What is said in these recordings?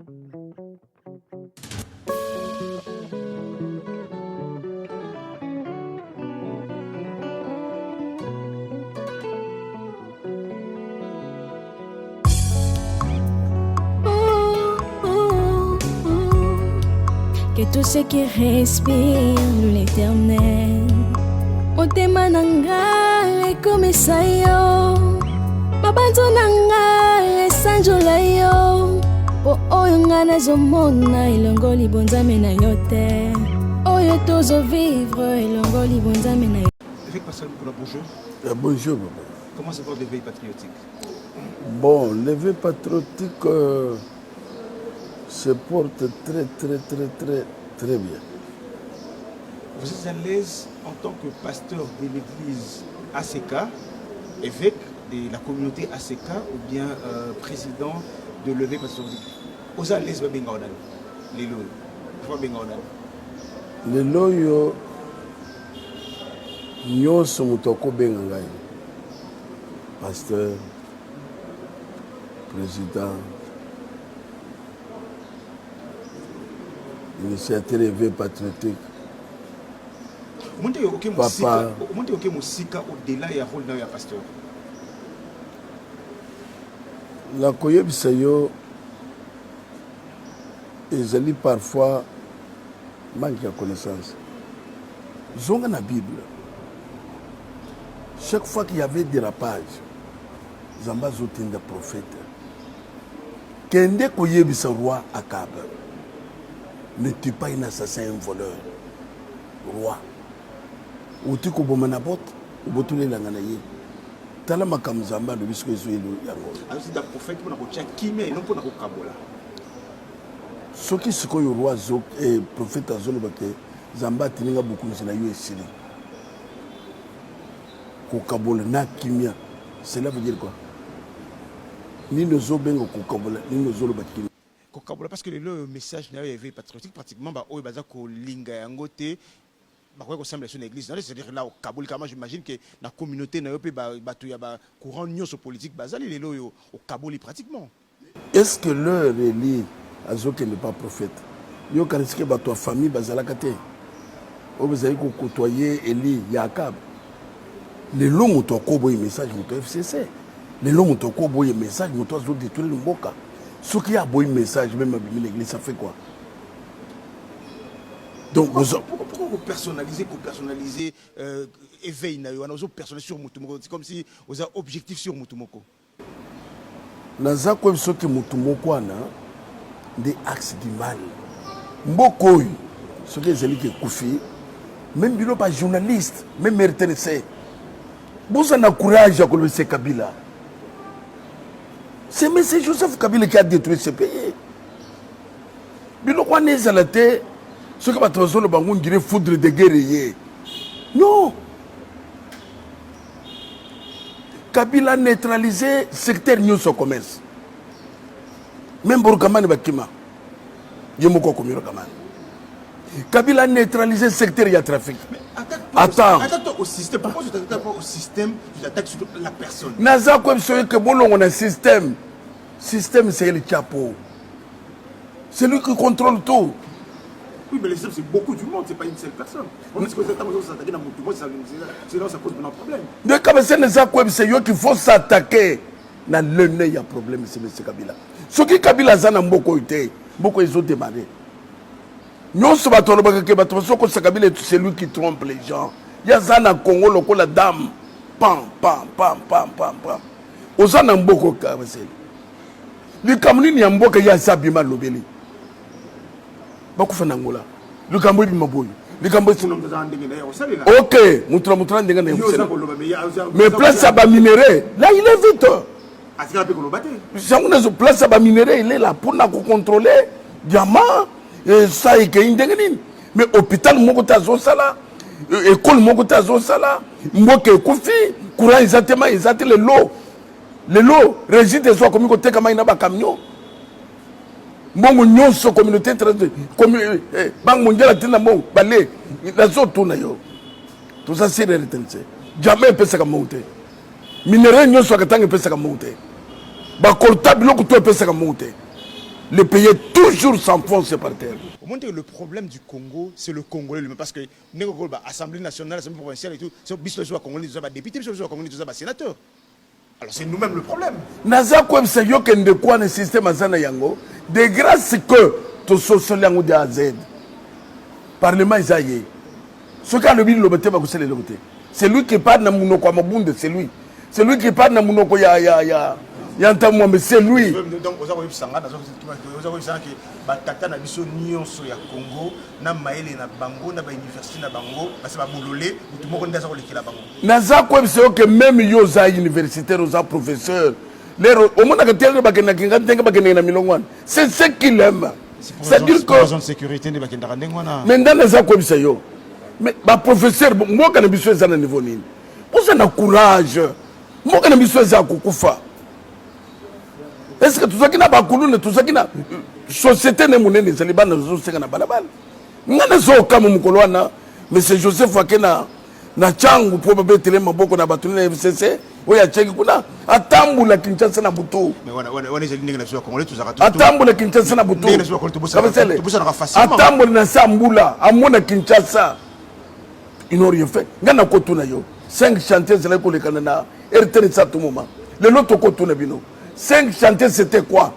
Que tout ce qui respire l'éternel motema nanga ekomisa yo mabanzo nanga esanjola yo po oyo nga nazomona elongoli bonzame na yo te oyo tozovivre elongoli bonzame na yo. Évêque Pascal Moukoula, bonjour. Bonjour, papa. Comment se porte l'éveil patriotique? Bon, l'éveil patriotique se porte très bien. Vous êtes à l'aise en tant que pasteur de l'église ACK, évêque de la communauté ACK ou bien président de l'éveil patriotique? Vous êtes à l'aise avec Bengaodan? Les lois. Pourquoi Bengaodan? Les lois, nous sommes au Bengaodan. Pasteur, président, initiateur éveil patriotique. Papa. Comment est-ce que au-delà du rôle de pasteur? La koyebisa yo ezali parfois manque de connaissance. Zonga na Bible. Chaque fois qu'il y avait dérapage, Zamba zotinda prophète. Kende koyebisa roi Akab. Ne tue pas un assassin, un voleur. Roi. Uti ko bomana bot, ubotule langana ye. Tala makam Zamba le bisko ezo elo yango. Alors c'est un prophète pour na ko kimé non pour na ko kabola. Soki sikoyo roi zok et prophète azolo bake Zamba tininga beaucoup na yo esili. Ko kabola na kimia. Cela veut dire quoi? Ni nos obengo ko kabola, ni nos zolo bake. Parce que le message n'a pas patriotique pratiquement bah oh baza ko linga yangote bah quoi ressemble sur l'église, c'est-à-dire là au Kaboul comment j'imagine que la communauté n'a pas batu ya ba courant union sur politique bazali les loyo au Kaboul pratiquement. Est-ce que leur Élie azoke n'est pas prophète? Yo kanisike ba toi famille bazala kate. O bazali ko côtoyer Élie Yakab. Les longs to ko boy message moto FCC. Les longs to ko boy message moto zo détruire le mboka. Ce qui a un bon message, même à l'église, ça fait quoi? Donc, pourquoi vous personnalisez éveil, vous personnalisez sur Moutoumoko? C'est comme si vous avez objectif sur Moutoumoko. Nous avons ce que Moutoumoko a des axes du mal. Mboko, ce que j'ai dit que Koufi, même si pas journaliste, même RTNC, vous avez courage à coloniser Kabila. C'est Joseph Kabila qui a détruit ce pays. Biloko n'est la terre, ce que va transformer le bangon dirait foudre de guerrier. Non. Kabila a neutralisé le secteur New Commerce. Même pour Kamani Bakima. Yemoko Komiro Kamani. Kabila a neutralisé le secteur du trafic. Attends. Attaque au système. Pourquoi tu t'attaques pas au système? Tu t'attaques sur la personne. Naza comme celui que bon on a un système. Système c'est le chapeau. C'est lui qui contrôle tout. Oui, mais le système c'est beaucoup du monde, c'est pas une seule personne. On dit que vous s'attaquer dans mon c'est là ça pose un problème. De comme c'est Naza comme c'est lui qu'il faut s'attaquer. Dans le nez il y a problème c'est M. Kabila. Ce qui Kabila zana mboko ite, mboko ils ont démarré. Nous sommes c'est lui qui trompe les gens. Il y a Zana Congo, le la dame. Pam, pam, pam, pam, pam, pam. Ozana Mboko Kabasel. Le Cameroun, il y a Mboka, il y a Sabima Lobeli. Beaucoup de Nangola. Le Cameroun, il m'a boy. Le Cameroun, ok, Moutra Moutra, mais place à bas minéré. Là, il est vite. Si on place à bas minéré, il est là pour nous contrôler. Diamant. Ça est qu'il mais hôpital Mokota Zosala, école Mokota Zosala, Mboke Koufi, courant exactement, les lots. Les lots, régis des soins comme côté comme il n'a pas camion. Mon union sur communauté, comme Banque mondiale, balé, la zone tourne. Tout ça, c'est la réalité. Jamais peut se monter. Minerai, nous sommes à temps peut se monter. Bakolta, bloc, tout peut se monter. Le pays toujours s'enfonce par terre. Au moins, le problème du Congo, c'est le Congolais lui-même. Parce que l'Assemblée nationale, l'Assemblée provinciale et tout, c'est les Congolais, les députés, les Congolais, les sénateurs. Alors c'est nous-mêmes le problème. Naza kwem se yo kende kwa ne système azana yango. De grâce que to sosol yango de A à Z. Parlement Isaïe. Ce qu'a le bil le bete ba kusele le bete. C'est lui qui parle na munoko mabunde, c'est lui. C'est lui qui parle na munoko Yantamwa, mais c'est lui. Donc, vous avez vu ça, vous avez vu ça, que Batata na biso nyonso ya Congo, na maele na bango, na ba université na bango, parce que ba bololé, tout le monde ndaza ko lekela bango. Naza kwem se yo que même yo za universitaire, za professeur, lero au monde ka tele ba kena kinga tenga ba kena na milongwana. C'est ce qu'il aime. C'est-à-dire que raison de sécurité ne ba kenda ndengwana. Mais dans naza kwem se yo. Mais ba professeur moi kana biso za na niveau nini. Vous avez courage. Moi kana biso za kukufa. Est-ce que tout ça qui n'a pas coulé, tout ça qui n'a société n'est monnaie, c'est les bandes de société qui n'a pas la balle. Nous avons comme Mukoloana, mais c'est Joseph Wakena, na changu probablement télé maboko na batuni na FCC, oui à Tchèque kuna, atambu la Kinshasa na buto. Mais on est allé négocier congolais tout ça. Atambu la Kinshasa na buto. Atambu na Sambula, amona Kinshasa. Ils n'ont rien fait. Ngana kotuna yo. 5 chantiers c'est là pour les Canada. RTL ça tout moment. Le lot kotuna bino. 5 chantiers, c'était quoi?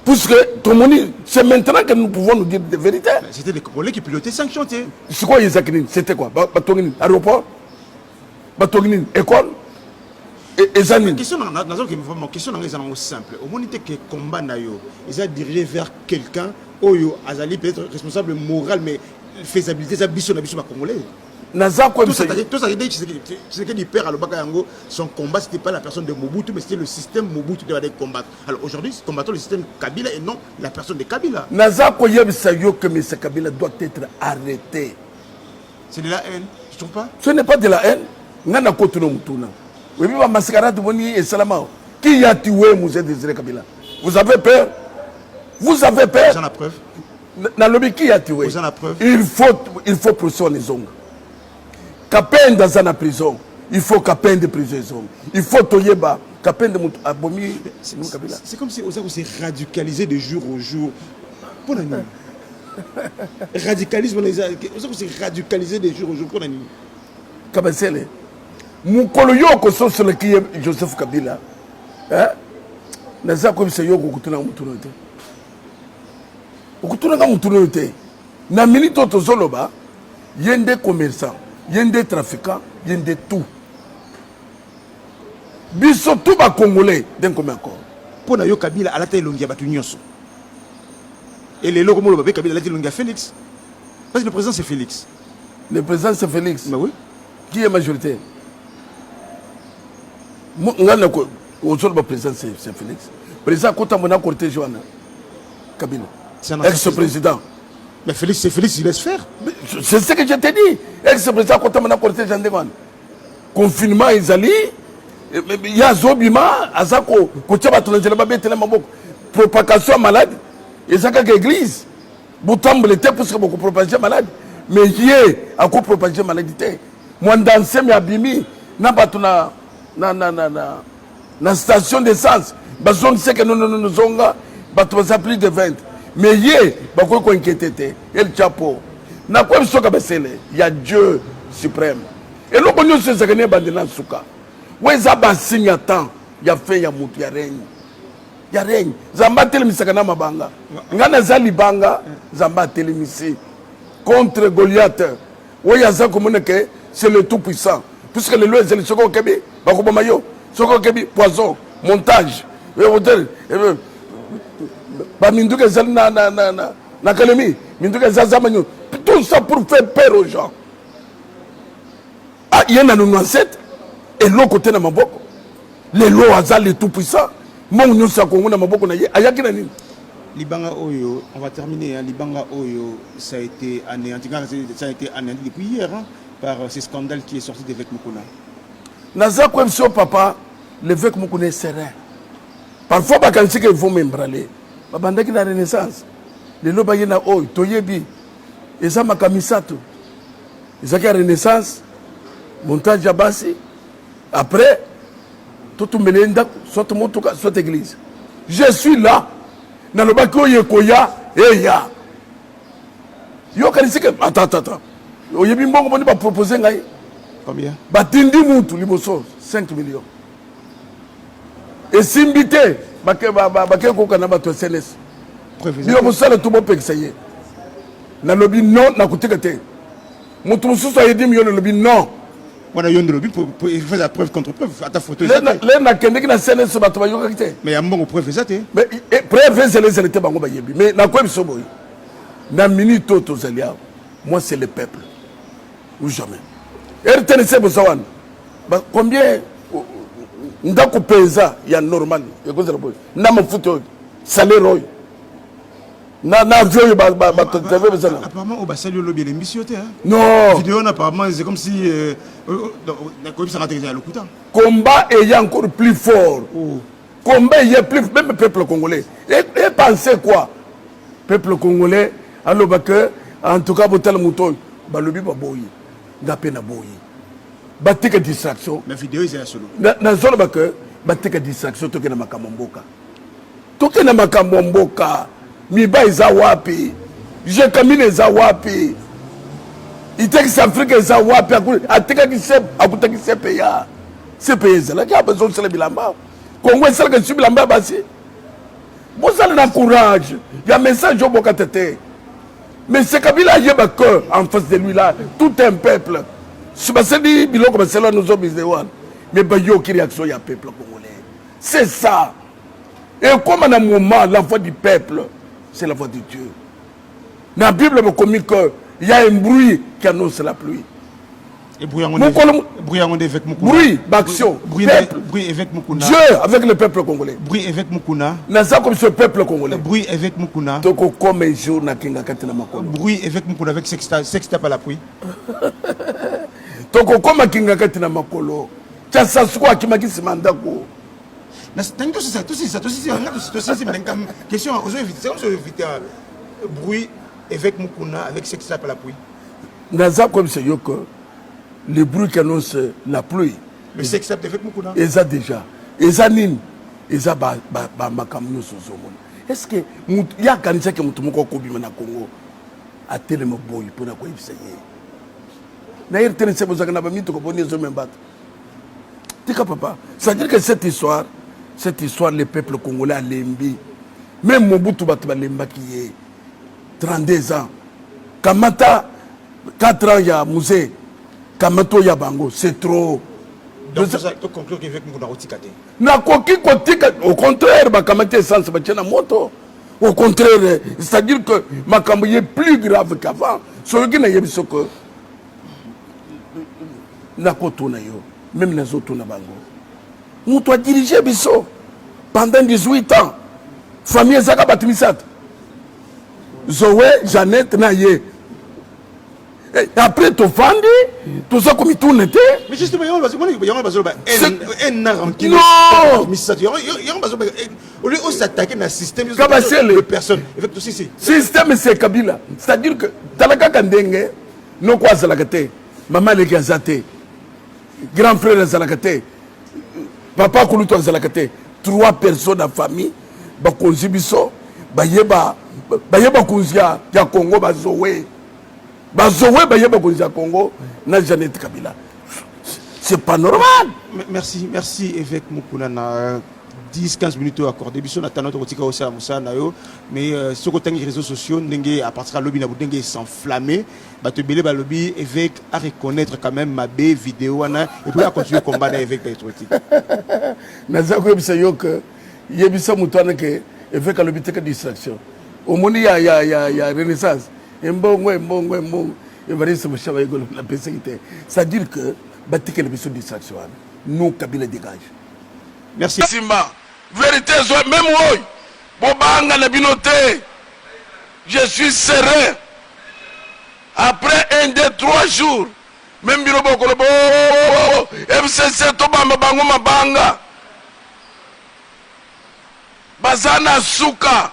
Puisque c'est maintenant que nous pouvons nous dire des vérités. C'était les Congolais qui pilotaient 5 chantiers. C'est quoi Yézakinin? C'était quoi? Batonginin, aéroport? Batonginin, école? Et Zanine? Ma question est simple. Au moins, il y a que combat, ils ont dirigé vers quelqu'un, Oyo, Azali peut être responsable moral, mais faisabilité, ça biso na biso congolais. Tout ça, c'est que père à son combat, c'était pas la personne de Mobutu, mais c'était le système Mobutu qui devait combattre. Alors aujourd'hui, combattons le système Kabila et non la personne de Kabila. Nazako Yabsayo que M. Kabila doit être arrêté. C'est de la haine, je trouve pas. Ce n'est pas de la haine. Nana Kotuno Mutuna. Oui, mais Mascara de Boni et Salama. Qui a tué Moussé Désiré Kabila? Vous avez peur? Vous avez peur? Vous en avez preuve. Dans le qui a tué? Vous en avez preuve. Il faut poursuivre les hommes. Kapen dans la prison, il faut Kapen de prison. Il faut Toyeba, Kapen de Abomi. C'est comme si on s'est radicalisé de jour au jour. Pour la nuit. Radicalisme, on s'est radicalisé de jour au jour. Pour la nuit. Kabasele. Moukolo yoko so sur le qui est Joseph Kabila. Hein? Naza comme c'est yoko kutuna mutunote. Okutuna mutunote. Na minute to zoloba, yende commerçant. Il y a des trafiquants, il y a des tout. Biso tout va congolais d'un commun accord. Pour Nayo Kabila, à la tête de l'Ongia Batunyoso. Et les locaux de Kabila, à la tête de l'Ongia Félix. Parce que le président c'est Félix. Le président c'est Félix. Mais oui. Qui est majoritaire? Le président c'est Félix. Le président, quand on a corté Joanna Kabila, ex-président. Mais Félix, c'est Félix, il laisse faire. C'est ce que je t'ai dit. Ex-président, quand on a corté Jean Devan. Confinement, ils allaient. Il y a Zobima, Azako, Kochaba, propagation malade. Et ça, c'est l'église. Boutamble était pour que beaucoup propager malade. Mais il y a quoi propager maladité. Moi, dans ce abimi, na station d'essence. Bazon sait que nous avons plus de 20. Mais il beaucoup inquiété el chapeau na quoi soka basele il y a Dieu suprême et le bonheur c'est ça que n'est bandena suka ouais ça ba signe temps il y a fait il y a mutu il y a règne zamba telemisaka na mabanga ngana zali banga zamba telemisi contre Goliath ouais ya ça comme que c'est le tout puissant puisque les lois c'est soko kebi bako mayo soko kebi poison montage et hôtel Minduke Zal na Kalemi, Minduke Zazamanyo, tout ça pour faire peur aux gens. Ah, il y en a 97, et l'autre côté de Maboko, les lois Azal les tout puissants, mon nous sa Congo na Maboko na ye, ayakina ni. Libanga Oyo, on va terminer, hein. Libanga Oyo, ça a été anéanti depuis hier, hein, par ces scandales qui est sorti d'évêque Mukuna. Naza Kwemso papa, l'évêque Mukuna est serein. Parfois, quand il faut m'embraler. Babandaki la Renaissance. Les lois na oi, toyebi. Et ça makamisato. Et ça qui a Renaissance, montage à Bassi. Après, tout le monde soit église. Je suis là. nalobaki oyo ekoya eya yo kanisi ke attends oyebi mbongo boni bapropose ngai Combien? batindi mutu liboso 5 millions esimbi te bake koka na bato ya CNS bino mosala to bopekisa ye nalobi non nakotika te mutu mosusu aye 10 millions nalobi non Voilà, il faut la preuve contre preuve. À ta photo. Le nakendeki na CNS bato bayokaki te Mais il y a un bon preuve ça te. mais preuve ezele te bango bayebi mais nakoyebi so boye na minute oyo tozali awa moi c'est le peuple ou jamais RTNC bosawana combien ndako penza ya normal ekozela boye na mafuta oyo salaire oyo na avion oyo batreve bezala apparemment au basali lobby l'émission te non vidéo apparemment c'est comme si ça rentre dans le coup combat est encore plus fort combat est plus même peuple congolais et pensez quoi peuple congolais alors que en tout cas botal muto balobi baboyi ngape na boyi batika distraction mais vidéo c'est la solo na zone que batika distraction toke na makambo mboka miba eza wapi je kamine eza wapi itekisa Afrika eza wapi atekaki sep akutaki sepe ya ezalaki abezo sala bilamba Congo esalaka su bilamba basi bozala na courage ya message oboka tete mais c'est Kabila yeba que en face de lui là tout un peuple si basedi biloko basela nous obise wan mais bayoki réaction ya peuple congolais c'est ça et comme à un moment la voix du peuple c'est la voix de Dieu. Dans la Bible, il y a un bruit qui annonce la pluie. Et bruit avec Mukuna. Bruit d'action. Bruit avec Mukuna. Dieu avec le peuple congolais. Bruit avec Mukuna. Naza comme ce peuple congolais. Bruit avec Mukuna. Toko comme un jour na kinga katina makolo. Bruit avec Mukuna avec sexta pas la pluie. Toko comme kinga katina makolo. Tcha sasukwa kimaki simandako. Question, bruit avec Mukuna, avec sexta par la pluie. Naza comme c'est que le bruit qui annonce la pluie. Le sexta avec Mukuna. Et ça déjà. Et ça nini. Et ça makamno sozomon. Est-ce que il y a kanisa que mutu moko kobima na Congo a tellement boy pour na ko ibsaye. Na RTNC bozaka na ba mito ko boni zo membata. Tika papa, ça veut dire que cette histoire, le peuple congolais a lembi. Même Mobutu Batba Lembaki est 32 ans. Kamata, 4 ans, il y a musée. Kamato Yabango, c'est trop. Donc, tu conclure qu'avec Mouna Rotikate. Au contraire, Kamata est sans se moto. Au contraire, c'est-à-dire que Makambo est plus grave qu'avant. Ce qui n'a pas dit que. Nakotuna yo, même les autres Nabango. Nous doit diriger Bisso pendant 18 ans. Famille Zaka Batimisat. Zoé, Jeannette, Naye. Après, tu fandi, tout ça comme il tourne. Mais justement, il y a un ranking. Non! Il y a un au lieu de s'attaquer dans le système de personnes. Système, c'est Kabila. C'est-à-dire que, Talaka Kandenge, non quoi Zalakate, maman les Gazate, grand frère Zalakate, papa Koulouto Zalakate, 3 personnes en famille, Bakonzi Bisso, Bayeba Kouzia, ya Congo, Bazoé, Bayeba Kouzia Congo, na Jeannette Kabila. C'est pas normal. Merci, évêque Mukuna. 10-15 minutes accordé. Bisson a tanné au Tika Moussa Nayo, mais ce côté des réseaux sociaux, à partir de lobby na budenge s'enflammer, bah te belé lobby évêque à reconnaître quand même ma belle vidéo et puis à continuer le combat avec patriotique. Nazako yebisa yo que yebisa mutwana que évêque lobby te que distraction. Au moni ya renaissance. Mbongo Evariste Mouchaba yego la péséité. C'est-à-dire que batike le biso distraction. Nous Kabila dégage. Merci. Simba, vérité, même moi, Bobanga Nabinoté, je suis serein. Après 1, 2, 3 jours, même Birobo Kolobo, FCC Tobamba Bango Mabanga, Bazana Souka,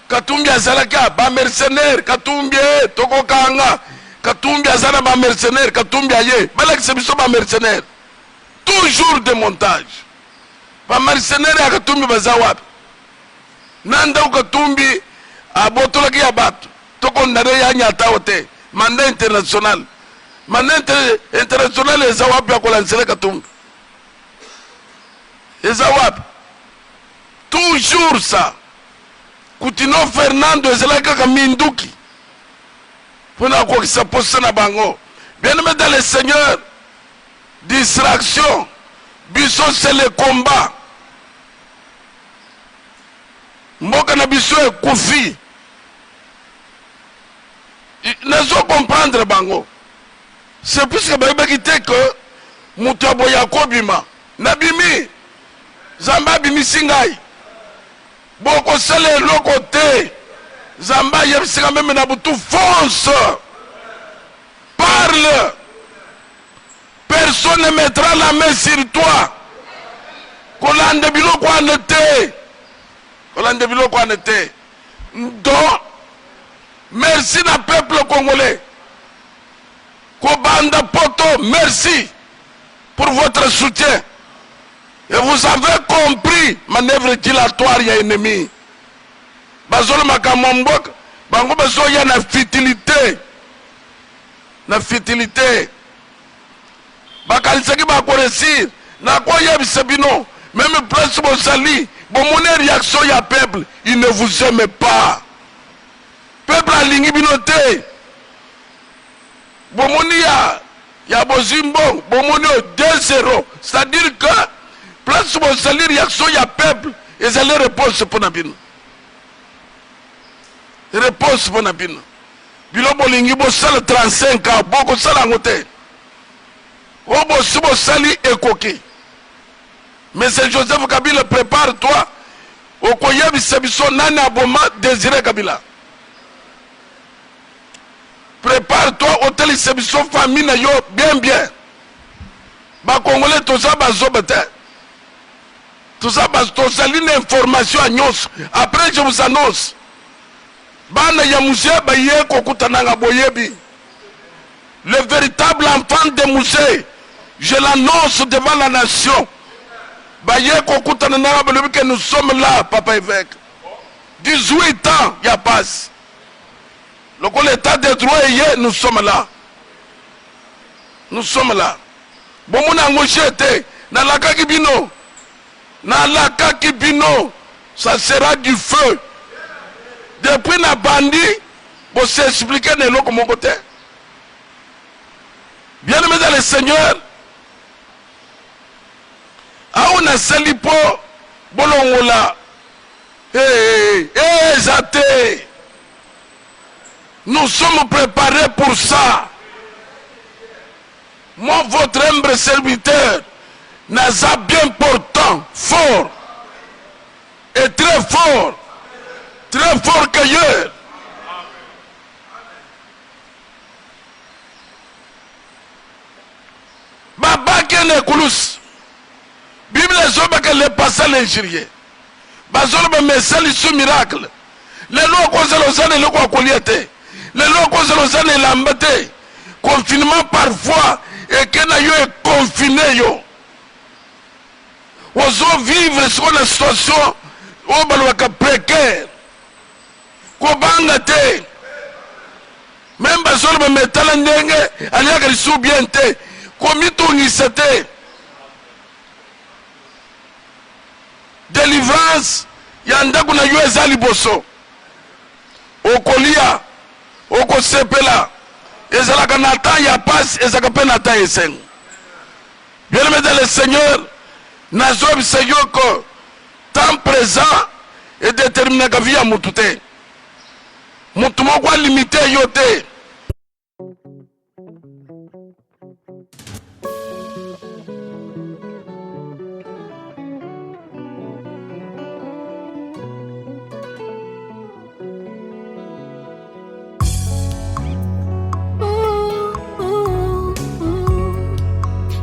Katumbi Azalaka, ba mercenaire, Katumbi, Tokokanga, Katumbi Azana, ba mercenaire, Katumbi Aye, Balak Sebiso, ba mercenaire. Toujours des montages. Pas mercenaires à Katumbi Bazawab. nanda ukatumbi abotolaki ya bato tokondane ya nyata ote mandat international international eza wapi akolansele katumbi eza wapi toujours ça Kutino Fernando ezalaki kaka minduki pona kokisa posa na bango. Bien-aimé dans le Seigneur, distraction biso c'est le combat. Mboka na biso ekufi nazo comprendre bango. C'est puisque bayebaki te que mutu aboya kobima nabimi zamba bimisi ngai boko sale eloko te zamba yebisika meme na butu fonce parle, personne ne mettra la main sur toi. Kolande biloko anete kolande biloko anete. Donc merci na peuple congolais. Kobanda poto, merci pour votre soutien. Et vous avez compris manœuvre dilatoire ya ennemi. Bazolo makamambok, bango bazo ya na futilité. Na futilité. Bakalisaki ba koresir, na kwa yebisa bino, même place bosali, bon mon réaction ya peuple, il ne vous aime pas. Peuple alingi binote. Bon mon ya bozimbo, bon mon 2-0, c'est-à-dire que place bosali réaction ya peuple, et ça les réponse pour nabino. Réponse pour nabino. Bilo bolingi bo sala 35 ans, boko sala ngote. Obo subo sali ekoki. Mais c'est Joseph Kabila, prépare-toi. Okoyebi sebiso nani aboma Désiré Kabila. Prépare-toi, hôtel sebiso famille na yo bien. Ba Congolais tout ça bazobete. Tout ça bazosali une information à nyos. Après je vous annonce. Bana ya Moussé baye kokutananga boyebi. Le véritable enfant de Moussé, je l'annonce devant la nation. Baye kokutananga boyebi que nous sommes là, papa évêque. 18 ans, il y a passe. L'état de droit est, nous sommes là. Nous sommes là. Bon mon angochete, na laka kibino. Na laka kibino, ça sera du feu. Depuis la bandit, pour s'expliquer de l'eau comme mon côté. Bien-aimé dans le Seigneur, on a salipo, bolongola, zate. Nous sommes préparés pour ça. Moi, votre humble serviteur, n'a bien portant, fort, et très fort. Très fort qu'ailleurs. Baba kene kulus. Bible zoba que le passé l'injurier. Bazolo be mesali sous miracle. Les lois konzalozane le kwa koliete. Les lois konzalozane lambate. Confinement parfois et que na yo est confiné yo. Ozo vivre sur la situation au balwaka précaire. Kobanga te même bazolo be metala ndenge aliaka lisu bien te komitungisa te délivrance ya ndako na yo eza liboso okolia okosepela ezalaka na temps ya passe ezalaka mpe na temps esengo. Bien-aimé dans le Seigneur, nazobisa yo ko temps présent et déterminaka vie ya mutu te. Mutu moko limité yo te.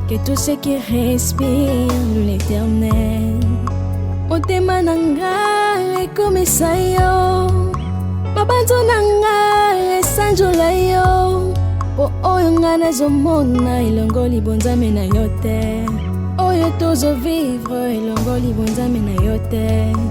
Que tout ce qui respire l'Éternel motema nanga ekomisa yo mabanzo nanga esanjola yo po oyo nga nazomona elongoli bonzame na yo te oyo tozovivre elongoli bonzame na yo te.